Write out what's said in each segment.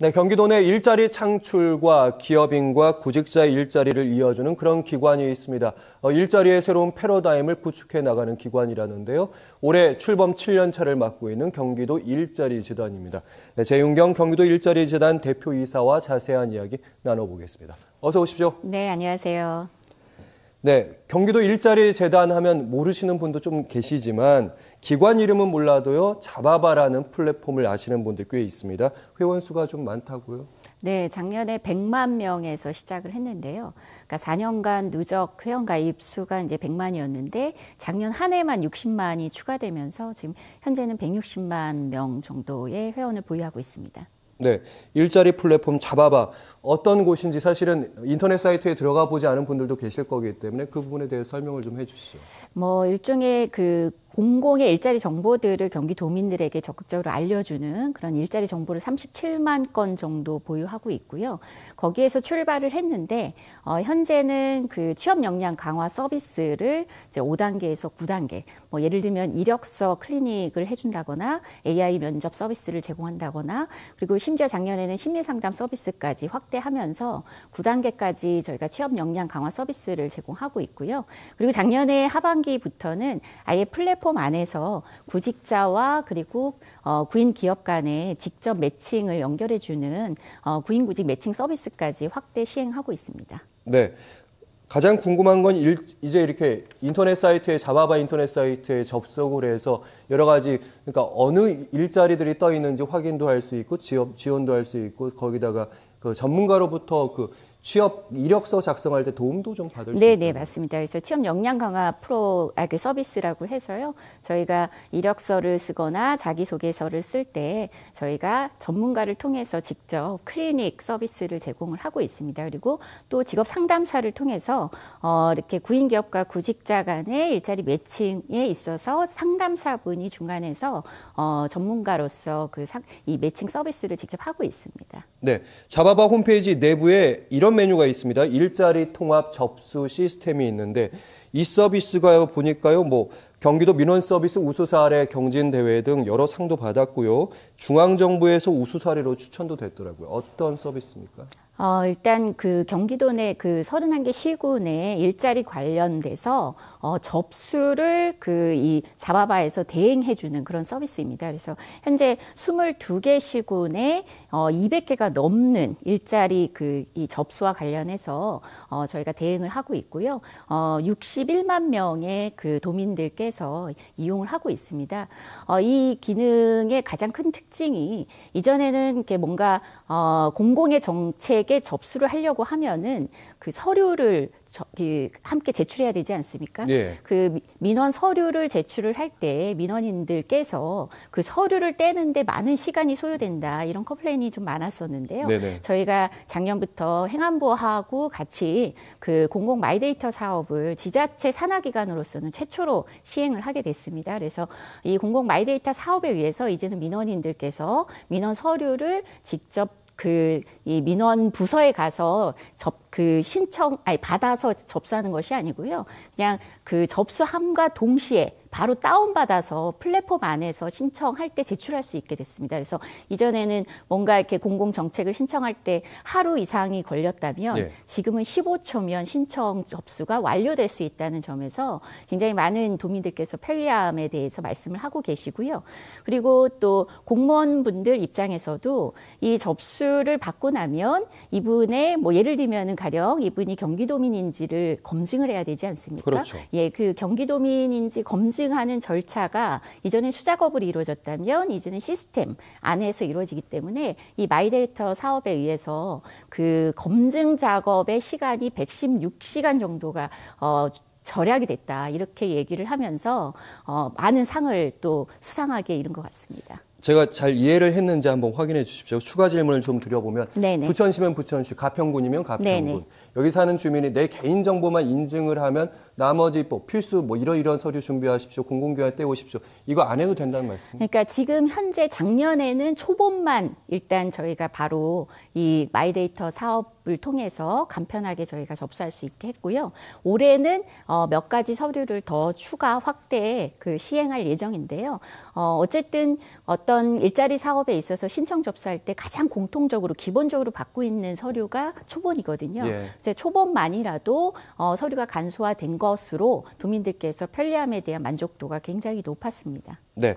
네, 경기도 내 일자리 창출과 기업인과 구직자의 일자리를 이어주는 그런 기관이 있습니다. 일자리의 새로운 패러다임을 구축해 나가는 기관이라는데요. 올해 출범 7년 차를 맡고 있는 경기도 일자리재단입니다. 네, 재윤경 경기도 일자리재단 대표이사와 자세한 이야기 나눠보겠습니다. 어서 오십시오. 네, 안녕하세요. 네, 경기도 일자리재단 하면 모르시는 분도 좀 계시지만 기관 이름은 몰라도요. 잡아봐라는 플랫폼을 아시는 분들 꽤 있습니다. 회원 수가 좀 많다고요? 네, 작년에 100만 명에서 시작을 했는데요. 그러니까 4년간 누적 회원 가입 수가 이제 100만이었는데 작년 한 해만 60만이 추가되면서 지금 현재는 160만 명 정도의 회원을 보유하고 있습니다. 네, 일자리 플랫폼 잡아봐. 어떤 곳인지 사실은 인터넷 사이트에 들어가 보지 않은 분들도 계실 거기 때문에 그 부분에 대해서 설명을 좀 해주시죠. 일종의 공공의 일자리 정보들을 경기도민들에게 적극적으로 알려주는 그런 일자리 정보를 37만 건 정도 보유하고 있고요. 거기에서 출발을 했는데 현재는 그 취업 역량 강화 서비스를 이제 5단계에서 9단계, 예를 들면 이력서 클리닉을 해준다거나 AI 면접 서비스를 제공한다거나 그리고 심지어 작년에는 심리상담 서비스까지 확대하면서 9단계까지 저희가 취업 역량 강화 서비스를 제공하고 있고요. 그리고 작년에 하반기부터는 아예 플랫폼 안에서 구직자와 그리고 구인 기업 간에 직접 매칭을 연결해주는 구인구직 매칭 서비스까지 확대 시행하고 있습니다. 네. 가장 궁금한 건 이제 이렇게 인터넷 사이트에 잡아봐 인터넷 사이트에 접속을 해서 여러 가지 그러니까 어느 일자리들이 떠 있는지 확인도 할 수 있고 지원도 할 수 있고 거기다가 그 전문가로부터 그 취업 이력서 작성할 때 도움도 좀 받을 수 있나요? 네, 맞습니다. 그래서 취업 역량 강화 서비스라고 해서요. 저희가 이력서를 쓰거나 자기소개서를 쓸 때 저희가 전문가를 통해서 직접 클리닉 서비스를 제공을 하고 있습니다. 그리고 또 직업 상담사를 통해서 이렇게 구인 기업과 구직자 간의 일자리 매칭에 있어서 상담사분이 중간에서 전문가로서 이 매칭 서비스를 직접 하고 있습니다. 네, 잡아봐 홈페이지 내부에 이런 메뉴가 있습니다. 일자리 통합 접수 시스템이 있는데 이 서비스가 보니까요. 경기도 민원 서비스 우수 사례 경진 대회 등 여러 상도 받았고요. 중앙정부에서 우수 사례로 추천도 됐더라고요. 어떤 서비스입니까? 일단 경기도 내 31개 시구 내 일자리 관련돼서 접수를 이 잡아봐에서 대행해주는 그런 서비스입니다. 그래서 현재 22개 시구 내 200개가 넘는 일자리 이 접수와 관련해서 저희가 대행을 하고 있고요. 61만 명의 도민들께서 이용을 하고 있습니다. 이 기능의 가장 큰 특징이 이전에는 이렇게 뭔가 공공의 정책 접수를 하려고 하면은 그 서류를 함께 제출해야 되지 않습니까? 네. 그 민원 서류를 제출을 할 때 민원인들께서 그 서류를 떼는데 많은 시간이 소요된다 이런 컴플레인이 좀 많았었는데요. 네네. 저희가 작년부터 행안부하고 같이 공공 마이데이터 사업을 지자체 산하기관으로서는 최초로 시행을 하게 됐습니다. 그래서 이 공공 마이데이터 사업에 의해서 이제는 민원인들께서 민원 서류를 직접 이 민원 부서에 가서 받아서 접수하는 것이 아니고요. 그냥 접수함과 동시에 바로 다운받아서 플랫폼 안에서 신청할 때 제출할 수 있게 됐습니다. 그래서 이전에는 뭔가 이렇게 공공정책을 신청할 때 하루 이상이 걸렸다면 네. 지금은 15초면 신청 접수가 완료될 수 있다는 점에서 굉장히 많은 도민들께서 편리함에 대해서 말씀을 하고 계시고요. 그리고 또 공무원분들 입장에서도 이 접수를 받고 나면 이분의 예를 들면은 가령 이분이 경기도민인지를 검증을 해야 되지 않습니까? 그렇죠. 예, 경기도민인지 검증하는 절차가 이전에 수작업으로 이루어졌다면 이제는 시스템 안에서 이루어지기 때문에 이 마이데이터 사업에 의해서 검증 작업의 시간이 116시간 정도가 절약이 됐다 이렇게 얘기를 하면서 많은 상을 또 수상하게 이룬 것 같습니다. 제가 잘 이해를 했는지 한번 확인해 주십시오. 추가 질문을 좀 드려보면 네네. 부천시면 부천시, 가평군이면 가평군. 네네. 여기 사는 주민이 내 개인정보만 인증을 하면 나머지 필수 이런 서류 준비하십시오. 공공기관에 떼오십시오. 이거 안 해도 된다는 말씀이에요? 그러니까 지금 현재 작년에는 초본만 일단 저희가 바로 이 마이데이터 사업을 앱을 통해서 간편하게 저희가 접수할 수 있게 했고요. 올해는 몇 가지 서류를 더 추가 확대 시행할 예정인데요. 어쨌든 어떤 일자리 사업에 있어서 신청 접수할 때 가장 공통적으로 기본적으로 받고 있는 서류가 초본이거든요. 예. 이제 초본만이라도 서류가 간소화된 것으로 도민들께서 편리함에 대한 만족도가 굉장히 높았습니다. 네.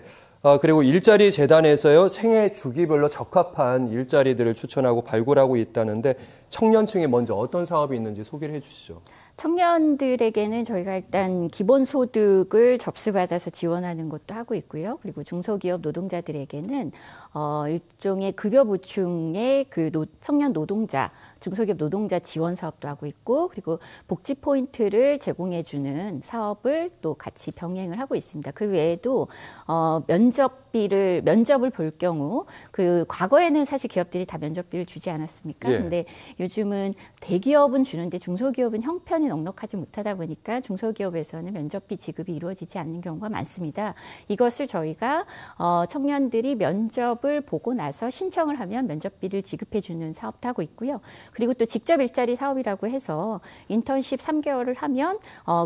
그리고 일자리 재단에서요, 생애 주기별로 적합한 일자리들을 추천하고 발굴하고 있다는데 청년층에 먼저 어떤 사업이 있는지 소개를 해 주시죠. 청년들에게는 저희가 일단 기본소득을 접수받아서 지원하는 것도 하고 있고요. 그리고 중소기업 노동자들에게는 일종의 급여 보충의 청년 노동자, 중소기업 노동자 지원 사업도 하고 있고, 그리고 복지 포인트를 제공해주는 사업을 또 같이 병행을 하고 있습니다. 그 외에도 면접을 볼 경우 과거에는 사실 기업들이 다 면접비를 주지 않았습니까? 예. 근데 요즘은 대기업은 주는데 중소기업은 형편이 넉넉하지 못하다 보니까 중소기업에서는 면접비 지급이 이루어지지 않는 경우가 많습니다. 이것을 저희가 청년들이 면접을 보고 나서 신청을 하면 면접비를 지급해 주는 사업도 하고 있고요. 그리고 또 직접 일자리 사업이라고 해서 인턴십 3개월을 하면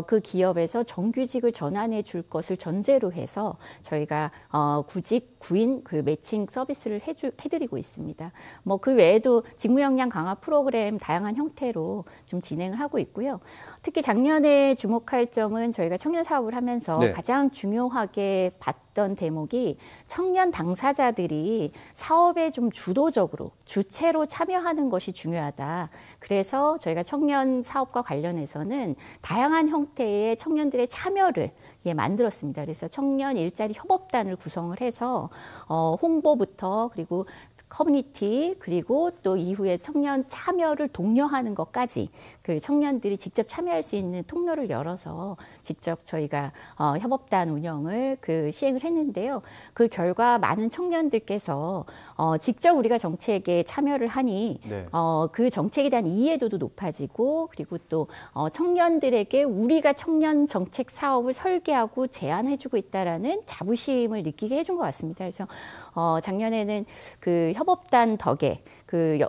그 기업에서 정규직을 전환해 줄 것을 전제로 해서 저희가 구직, 구인 매칭 서비스를 해드리고 있습니다. 그 외에도 직무 역량 강화 프로그램 다양한 형태로 좀 진행을 하고 있고요. 특히 작년에 주목할 점은 저희가 청년 사업을 하면서 네. 가장 중요하게 봤던 대목이 청년 당사자들이 사업에 좀 주도적으로 주체로 참여하는 것이 중요하다. 그래서 저희가 청년 사업과 관련해서는 다양한 형태의 청년들의 참여를 만들었습니다. 그래서 청년 일자리 협업단을 구성을 해서 홍보부터 그리고 커뮤니티 그리고 또 이후에 청년 참여를 독려하는 것까지 청년들이 직접 참여할 수 있는 통로를 열어서 직접 저희가 협업단 운영을 시행을 했는데요. 그 결과 많은 청년들께서 직접 우리가 정책에 참여를 하니 네. 그 정책에 대한 이해도도 높아지고 그리고 또 청년들에게 우리가 청년 정책 사업을 설계하고 제안해주고 있다라는 자부심을 느끼게 해준 것 같습니다. 그래서 작년에는 협업단 덕에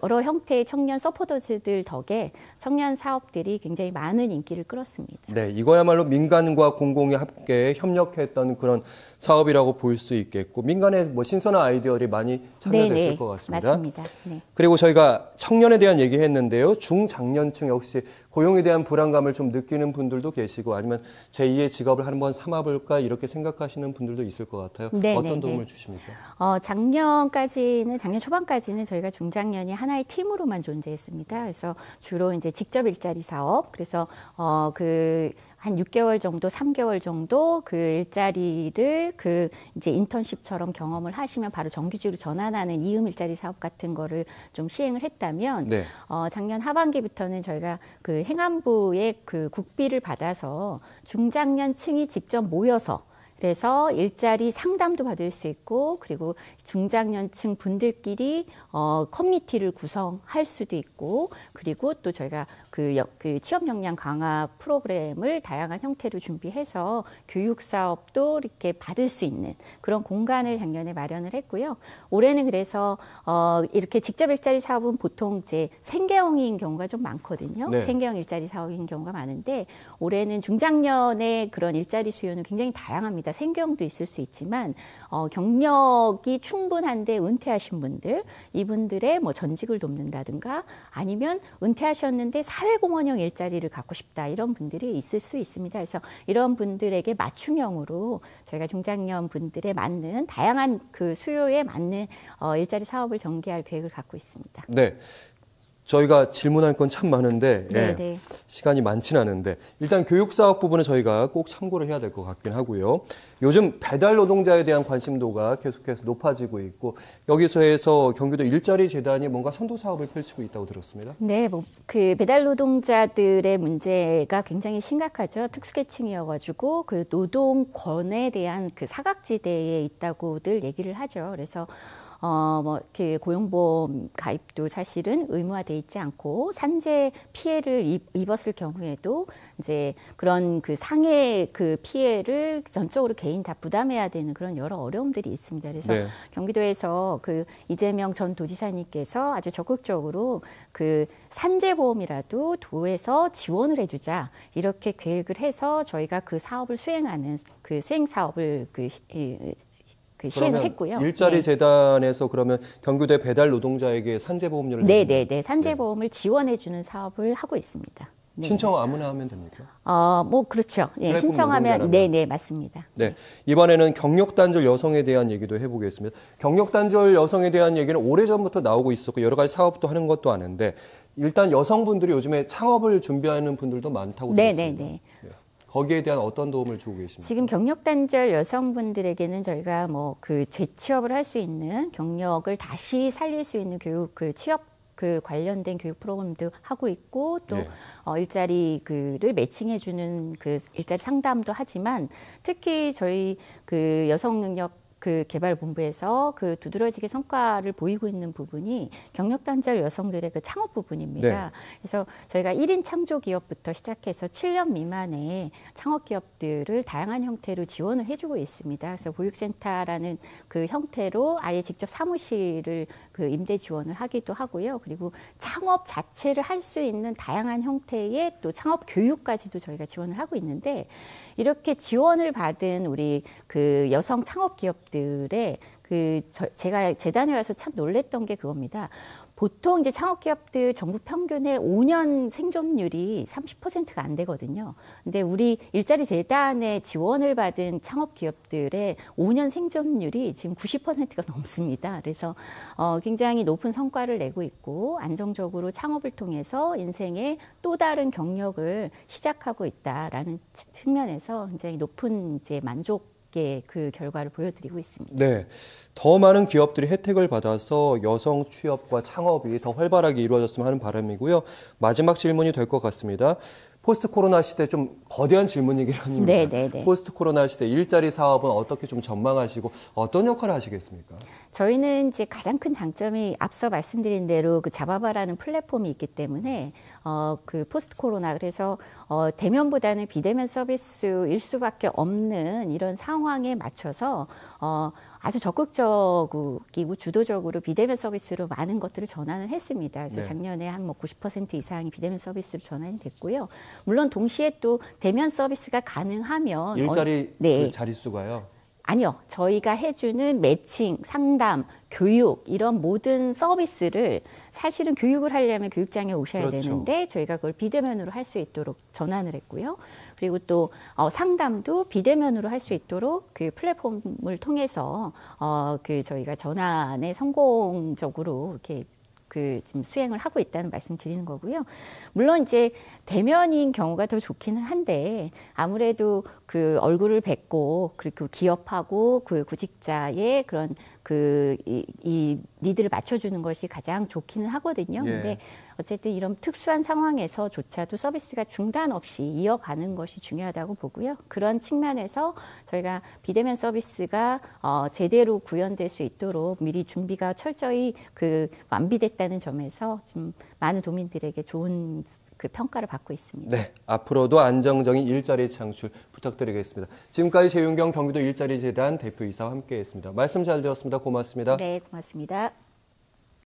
여러 형태의 청년 서포터즈들 덕에 청년 사업들이 굉장히 많은 인기를 끌었습니다. 네, 이거야말로 민간과 공공이 함께 협력했던 그런 사업이라고 볼 수 있겠고 민간의 신선한 아이디어들이 많이 참여됐을 네네, 것 같습니다. 맞습니다. 네. 그리고 저희가 청년에 대한 얘기했는데요. 중장년층 역시 고용에 대한 불안감을 좀 느끼는 분들도 계시고 아니면 제2의 직업을 한번 삼아볼까 이렇게 생각하시는 분들도 있을 것 같아요. 네, 어떤 네, 도움을 네. 주십니까? 작년 초반까지는 저희가 중장년이 하나의 팀으로만 존재했습니다. 그래서 주로 이제 직접 일자리 사업, 그래서 한 6개월 정도, 3개월 정도 일자리를 이제 인턴십처럼 경험을 하시면 바로 정규직으로 전환하는 이음 일자리 사업 같은 거를 좀 시행을 했다면, 네. 작년 하반기부터는 저희가 행안부의 국비를 받아서 중장년층이 직접 모여서 그래서 일자리 상담도 받을 수 있고 그리고 중장년층 분들끼리 커뮤니티를 구성할 수도 있고 그리고 또 저희가 취업 역량 강화 프로그램을 다양한 형태로 준비해서 교육 사업도 이렇게 받을 수 있는 그런 공간을 작년에 마련을 했고요. 올해는 그래서 이렇게 직접 일자리 사업은 보통 이제 생계형인 경우가 좀 많거든요. 네. 생계형 일자리 사업인 경우가 많은데 올해는 중장년의 그런 일자리 수요는 굉장히 다양합니다. 생계형도 있을 수 있지만 경력이 충분한데 은퇴하신 분들, 이분들의 전직을 돕는다든가 아니면 은퇴하셨는데 사회공헌형 일자리를 갖고 싶다 이런 분들이 있을 수 있습니다. 그래서 이런 분들에게 맞춤형으로 저희가 중장년 분들에 맞는 다양한 수요에 맞는 일자리 사업을 전개할 계획을 갖고 있습니다. 네. 저희가 질문할 건 참 많은데 시간이 많지는 않은데 일단 교육사업 부분은 저희가 꼭 참고를 해야 될 것 같긴 하고요. 요즘 배달 노동자에 대한 관심도가 계속해서 높아지고 있고 여기서 해서 경기도 일자리 재단이 뭔가 선도 사업을 펼치고 있다고 들었습니다. 네, 배달 노동자들의 문제가 굉장히 심각하죠. 특수계층이어가지고 노동권에 대한 사각지대에 있다고들 얘기를 하죠. 그래서 그 고용보험 가입도 사실은 의무화돼 있지 않고 산재 피해를 입었을 경우에도 이제 그런 그 상해 그 피해를 전적으로 개인 다 부담해야 되는 그런 여러 어려움들이 있습니다. 그래서 네. 경기도에서 그 이재명 전 도지사님께서 아주 적극적으로 그 산재보험이라도 도에서 지원을 해주자 이렇게 계획을 해서 저희가 그 사업을 수행하는 그 수행 사업을 시행을 했고요. 일자리 네. 재단에서 그러면 경기도의 배달 노동자에게 산재보험료를 네네네 산재보험을 지원해주는 사업을 하고 있습니다. 네. 신청 아무나 하면 됩니까? 뭐 그렇죠. 예, 플랫폼 신청하면 노동자라면. 네네 맞습니다. 네, 이번에는 경력단절 여성에 대한 얘기도 해보겠습니다. 경력단절 여성에 대한 얘기는 오래전부터 나오고 있었고 여러 가지 사업도 하는 것도 아는데 일단 여성분들이 요즘에 창업을 준비하는 분들도 많다고 들었습니다. 네네네. 네. 거기에 대한 어떤 도움을 주고 계십니까? 지금 경력단절 여성분들에게는 저희가 뭐 그 재취업을 할 수 있는 경력을 다시 살릴 수 있는 교육 그 취업 그 관련된 교육 프로그램도 하고 있고 또 네. 일자리 그를 매칭해주는 그 일자리 상담도 하지만 특히 저희 그 여성 능력 그 개발본부에서 그 두드러지게 성과를 보이고 있는 부분이 경력단절 여성들의 그 창업 부분입니다. 네. 그래서 저희가 1인 창조기업부터 시작해서 7년 미만의 창업기업들을 다양한 형태로 지원을 해주고 있습니다. 그래서 보육센터라는 그 형태로 아예 직접 사무실을 그 임대 지원을 하기도 하고요. 그리고 창업 자체를 할 수 있는 다양한 형태의 또 창업 교육까지도 저희가 지원을 하고 있는데 이렇게 지원을 받은 우리 그 여성 창업기업들의 제가 재단에 와서 참 놀랬던 게 그겁니다. 보통 이제 창업기업들 전국 평균의 5년 생존율이 30%가 안 되거든요. 근데 우리 일자리 재단의 지원을 받은 창업기업들의 5년 생존율이 지금 90%가 넘습니다. 그래서 굉장히 높은 성과를 내고 있고 안정적으로 창업을 통해서 인생의 또 다른 경력을 시작하고 있다라는 측면에서 굉장히 높은 이제 만족의 그 결과를 보여드리고 있습니다. 네, 더 많은 기업들이 혜택을 받아서 여성 취업과 창업이 더 활발하게 이루어졌으면 하는 바람이고요. 마지막 질문이 될 것 같습니다. 포스트 코로나 시대 좀 거대한 질문이긴 합니다. 네네네. 포스트 코로나 시대 일자리 사업은 어떻게 좀 전망하시고 어떤 역할을 하시겠습니까? 저희는 이제 가장 큰 장점이 앞서 말씀드린 대로 그 잡아봐라는 플랫폼이 있기 때문에 그 포스트 코로나 그래서 대면보다는 비대면 서비스일 수밖에 없는 이런 상황에 맞춰서 아주 적극적이고 주도적으로 비대면 서비스로 많은 것들을 전환을 했습니다. 그래서 네. 작년에 한 뭐 90% 이상이 비대면 서비스로 전환이 됐고요. 물론 동시에 또 대면 서비스가 가능하면 일자리 네. 그 자릿수가요? 아니요. 저희가 해주는 매칭, 상담, 교육 이런 모든 서비스를 사실은 교육을 하려면 교육장에 오셔야 그렇죠. 되는데 저희가 그걸 비대면으로 할 수 있도록 전환을 했고요. 그리고 또 상담도 비대면으로 할 수 있도록 그 플랫폼을 통해서 그 저희가 전환에 성공적으로 이렇게 지금 수행을 하고 있다는 말씀 드리는 거고요. 물론 이제 대면인 경우가 더 좋기는 한데 아무래도 그 얼굴을 뵙고 그리고 기업하고 그 구직자의 그런 이 니드를 맞춰주는 것이 가장 좋기는 하거든요. 예. 근데 어쨌든 이런 특수한 상황에서조차도 서비스가 중단 없이 이어가는 것이 중요하다고 보고요. 그런 측면에서 저희가 비대면 서비스가 제대로 구현될 수 있도록 미리 준비가 철저히 완비됐다는 점에서 좀 많은 도민들에게 좋은 그 평가를 받고 있습니다. 네, 앞으로도 안정적인 일자리 창출 부탁드리겠습니다. 지금까지 재윤경 경기도 일자리재단 대표이사와 함께했습니다. 말씀 잘 들었습니다. 고맙습니다. 네, 고맙습니다.